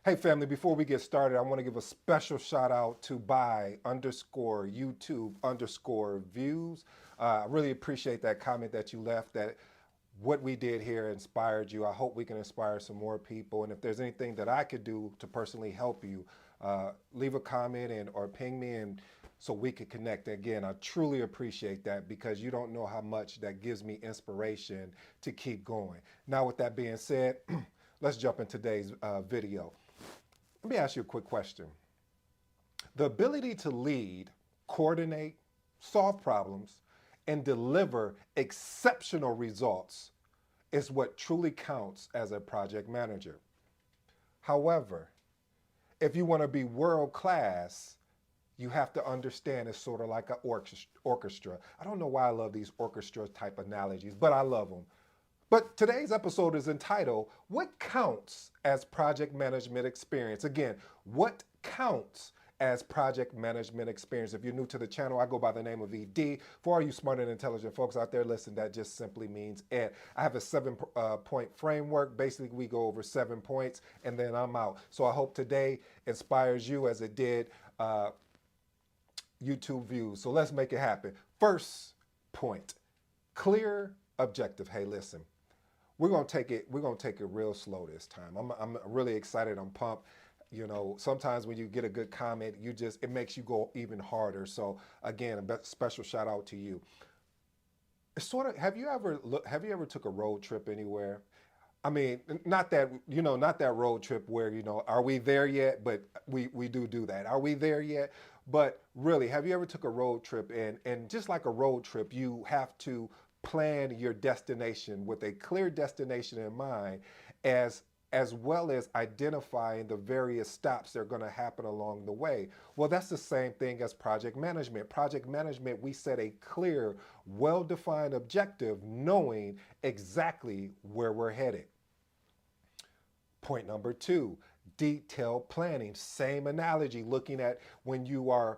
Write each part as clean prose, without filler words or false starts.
Hey family, before we get started, I want to give a special shout out to by_YouTube_views. I really appreciate that comment that you left that what we did here inspired you. I hope we can inspire some more people. And if there's anything that I could do to personally help you, leave a comment and or ping me and so we could connect. Again, I truly appreciate that because you don't know how much that gives me inspiration to keep going. Now, with that being said, let's jump in today's video. Let me ask you a quick question. The ability to lead, coordinate, solve problems, and deliver exceptional results is what truly counts as a project manager. However, if you want to be world class, you have to understand it's sort of like an orchestra. I don't know why I love these orchestra type analogies, but I love them. But today's episode is entitled, What Counts as Project Management Experience? Again, what counts as project management experience? If you're new to the channel, I go by the name of ED. For all you smart and intelligent folks out there, listen, that just simply means Ed. I have a 7 point framework. Basically, we go over 7 points and then I'm out. So I hope today inspires you as it did YouTube views. So let's make it happen. First point, clear objective. Hey, listen, we're gonna take it real slow this time. I'm really excited. I'm pumped. You know, sometimes when you get a good comment, it makes you go even harder. So again, a special shout out to you. It's sort of, have you ever took a road trip anywhere? I mean, not that road trip where, are we there yet? But we do that. Are we there yet? But really, have you ever took a road trip and just like a road trip, you have to plan your destination with a clear destination in mind as as well as identifying the various stops that are going to happen along the way. Well, that's the same thing as project management. Project management, we set a clear, well-defined objective, knowing exactly where we're headed. Point number two, detailed planning. Same analogy, looking at when you are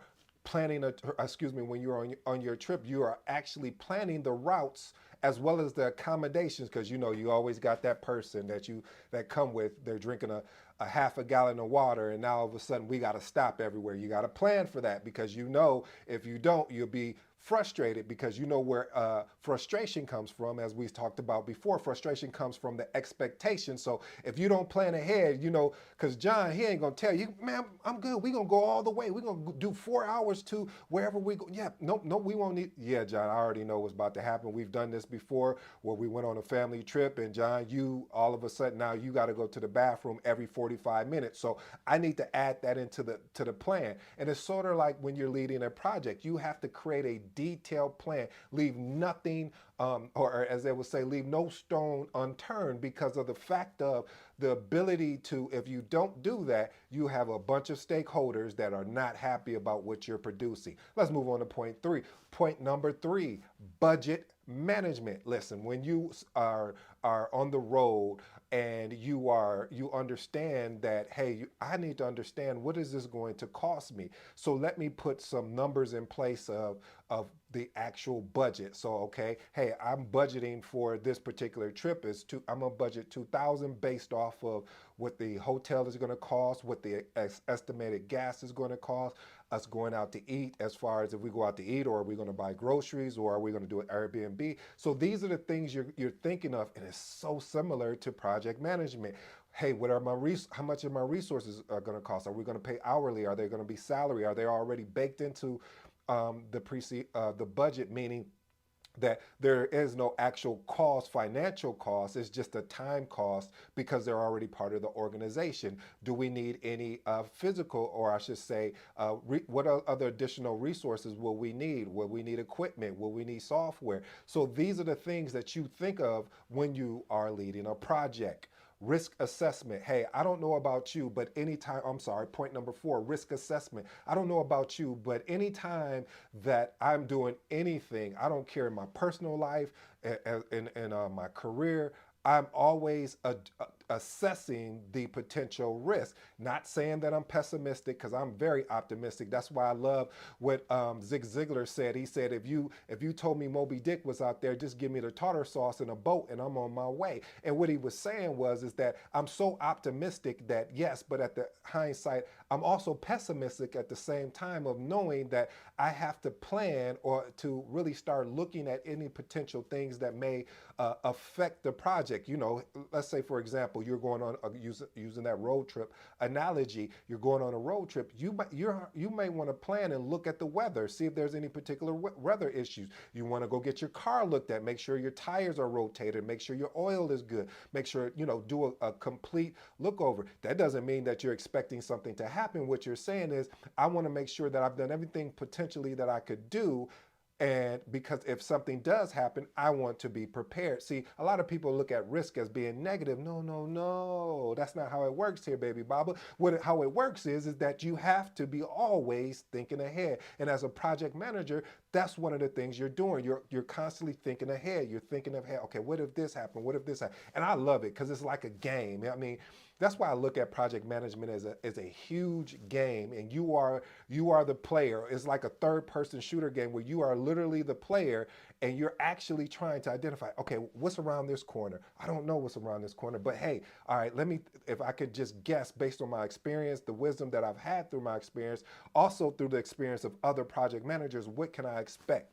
when you're on your trip, you are actually planning the routes as well as the accommodations, because you always got that person that come with, they're drinking a half a gallon of water and now all of a sudden we got to stop everywhere. You got to plan for that because if you don't, you'll be frustrated because where frustration comes from. As we talked about before, frustration comes from the expectation. So if you don't plan ahead, because John, he ain't gonna tell you, man, I'm good, we gonna go all the way, we gonna do 4 hours to wherever we go. Yeah, nope, we won't need. Yeah, John, I already know what's about to happen. We've done this before where we went on a family trip and John, you all of a sudden now you got to go to the bathroom every 45 minutes. So I need to add that into the plan. And it's sort of like when you're leading a project, you have to create a detailed plan, leave nothing, or as they would say, leave no stone unturned, because of the fact of the ability to, if you don't do that, you have a bunch of stakeholders that are not happy about what you're producing. Let's move on to point three. Point number three, budget management. Listen, when you are on the road and you understand that, hey, I need to understand, what is this going to cost me? So let me put some numbers in place of the actual budget. So okay, hey, I'm budgeting for this particular trip I'm gonna budget 2,000 based off of what the hotel is going to cost, what the estimated gas is going to cost, us going out to eat, as far as if we go out to eat, or are we going to buy groceries, or are we going to do an Airbnb? So these are the things you're thinking of, and it's so similar to project management. Hey, how much are my resources are going to cost? Are we going to pay hourly? Are they going to be salary? Are they already baked into the budget, meaning that there is no actual cost, financial cost, it's just a time cost because they're already part of the organization. Do we need any physical, or I should say, what other additional resources will we need? Will we need equipment? Will we need software? So these are the things that you think of when you are leading a project. Risk assessment. Hey, I don't know about you, but point number four, risk assessment. I don't know about you, but anytime that I'm doing anything, I don't care in my personal life, in my career, I'm always assessing the potential risk. Not saying that I'm pessimistic, because I'm very optimistic. That's why I love what Zig Ziglar said. He said, if you told me Moby Dick was out there, just give me the tartar sauce in a boat and I'm on my way. And what he was saying was is that I'm so optimistic that yes, but at the hindsight, I'm also pessimistic at the same time, of knowing that I have to plan or to really start looking at any potential things that may affect the project. Let's say, for example, you're going on using that road trip analogy. You're going on a road trip. You may want to plan and look at the weather, see if there's any particular weather issues. You want to go get your car looked at, make sure your tires are rotated, make sure your oil is good, make sure do a complete look over. That doesn't mean that you're expecting something to happen. What you're saying is, I want to make sure that I've done everything potentially that I could do, and because if something does happen, I want to be prepared. See, a lot of people look at risk as being negative. No, no, no. That's not how it works here, baby Baba. How it works is that you have to be always thinking ahead. And as a project manager, that's one of the things you're doing. You're constantly thinking ahead. You're thinking ahead. Okay, what if this happened? What if this happened? And I love it because it's like a game. I mean, that's why I look at project management as a huge game, and you are the player. It's like a third person shooter game where you are literally the player, and you're actually trying to identify, okay, what's around this corner? I don't know what's around this corner, but hey, all right, if I could just guess based on my experience, the wisdom that I've had through my experience, also through the experience of other project managers, what can I expect?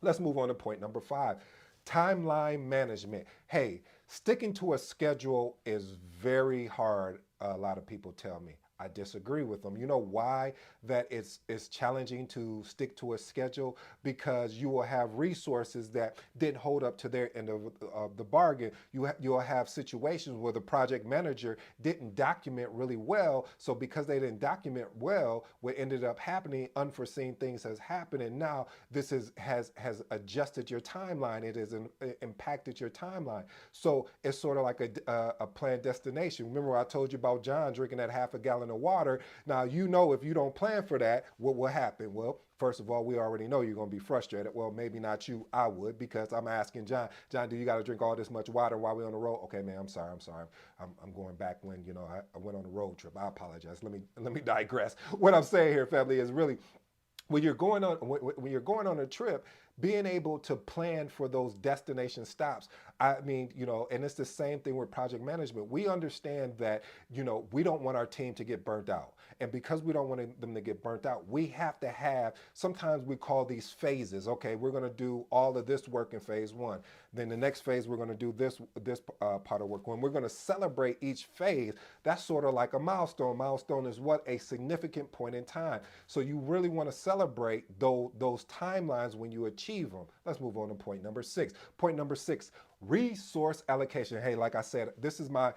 Let's move on to point number 5. Timeline management. Hey, sticking to a schedule is very hard, a lot of people tell me. I disagree with them. You know why that it's challenging to stick to a schedule? Because you will have resources that didn't hold up to their end of the bargain. You'll have situations where the project manager didn't document really well. So because they didn't document well, what ended up happening, unforeseen things has happened, and now this has adjusted your timeline. It has impacted your timeline. So it's sort of like a planned destination. Remember I told you about John drinking that half a gallon of water. Now, if you don't plan for that, what will happen? Well, first of all, we already know you're going to be frustrated. Well, maybe not you, I would, because I'm asking John, do you got to drink all this much water while we're on the road? Okay, man, I'm sorry. I'm going back when, I went on a road trip. I apologize. Let me digress. What I'm saying here, family, is really when you're going on a trip, being able to plan for those destination stops. I mean, and it's the same thing with project management. We understand that, we don't want our team to get burnt out. And because we don't want them to get burnt out, we have to have, sometimes we call these phases. Okay, we're going to do all of this work in phase 1. Then the next phase, we're going to do this part of work. When we're going to celebrate each phase, that's sort of like a milestone. Milestone is what? A significant point in time. So you really want to celebrate those timelines when you achieve them. Let's move on to point number 6. Point number 6, resource allocation. Hey, like I said, this is my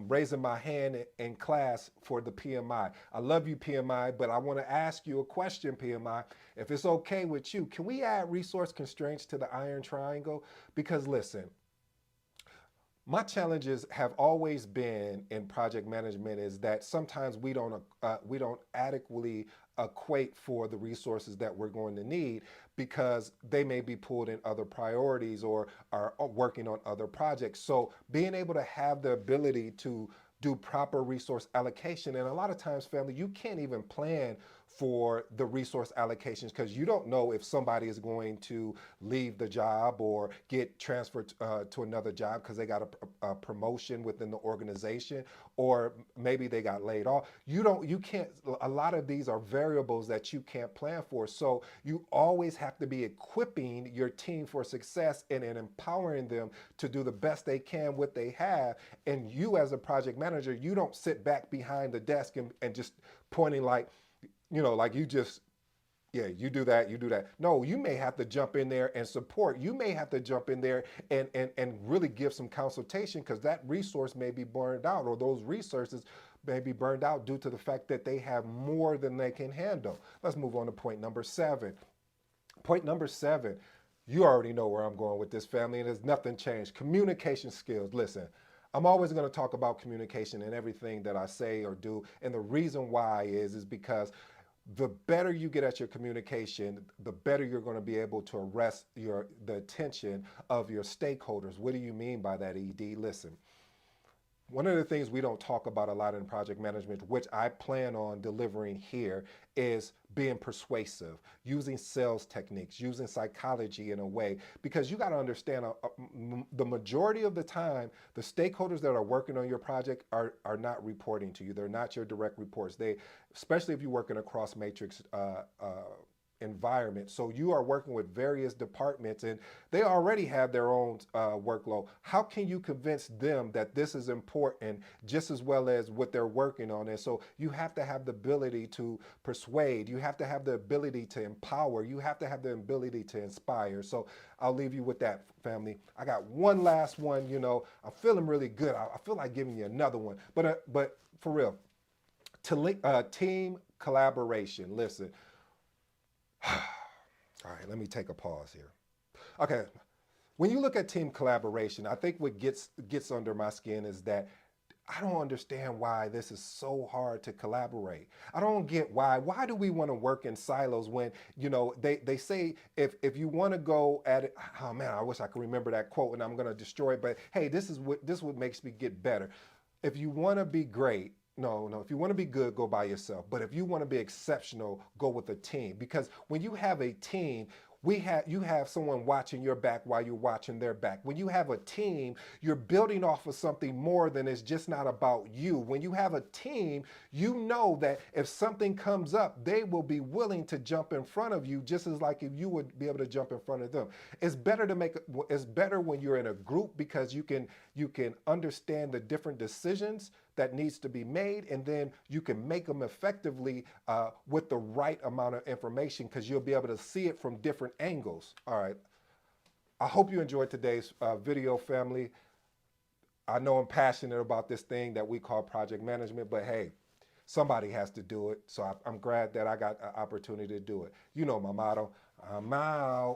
raising my hand in class for the PMI. I love you, PMI, but I want to ask you a question, PMI. If it's okay with you, can we add resource constraints to the iron triangle? Because listen, my challenges have always been in project management is that sometimes we don't adequately equate for the resources that we're going to need, because they may be pulled in other priorities or are working on other projects. So being able to have the ability to do proper resource allocation, and a lot of times, family, you can't even plan for the resource allocations because you don't know if somebody is going to leave the job or get transferred to another job because they got a promotion within the organization, or maybe they got laid off. You can't, a lot of these are variables that you can't plan for. So you always have to be equipping your team for success and empowering them to do the best they can what they have. And you as a project manager, you don't sit back behind the desk and just pointing like you just, yeah, you do that. No, you may have to jump in there and support. You may have to jump in there and really give some consultation, because that resource may be burned out, or those resources may be burned out due to the fact that they have more than they can handle. Let's move on to point number 7. Point number 7, you already know where I'm going with this, family, and there's nothing changed. Communication skills. Listen, I'm always going to talk about communication in everything that I say or do. And the reason why is because the better you get at your communication, the better you're going to be able to arrest the attention of your stakeholders. What do you mean by that, ED? Listen, one of the things we don't talk about a lot in project management, which I plan on delivering here, is being persuasive, using sales techniques, using psychology in a way, because you got to understand the majority of the time, the stakeholders that are working on your project are not reporting to you. They're not your direct reports. They, especially if you're working across matrix environment. So you are working with various departments and they already have their own workload. How can you convince them that this is important just as well as what they're working on? And so you have to have the ability to persuade. You have to have the ability to empower. You have to have the ability to inspire. So I'll leave you with that, family. I got one last one. You know, I'm feeling really good. I feel like giving you another one, but for real, team collaboration. Listen, all right, let me take a pause here. Okay, when you look at team collaboration, I think what gets under my skin is that I don't understand why this is so hard to collaborate. I don't get why. Why do we want to work in silos when, you know, they say if you want to go at it, oh man, I wish I could remember that quote and I'm going to destroy it, but hey, this is what makes me get better. If you want to be great, no, if you want to be good, go by yourself. But if you want to be exceptional, go with a team. Because when you have a team, you have someone watching your back while you're watching their back. When you have a team, you're building off of something more than it's just not about you. When you have a team, you know that if something comes up, they will be willing to jump in front of you just as like if you would be able to jump in front of them. It's better when you're in a group because you can understand the different decisions that needs to be made, and then you can make them effectively with the right amount of information because you'll be able to see it from different angles. All right. I hope you enjoyed today's video, family. I know I'm passionate about this thing that we call project management, but hey, somebody has to do it. So I'm glad that I got an opportunity to do it. You know my motto, I'm out.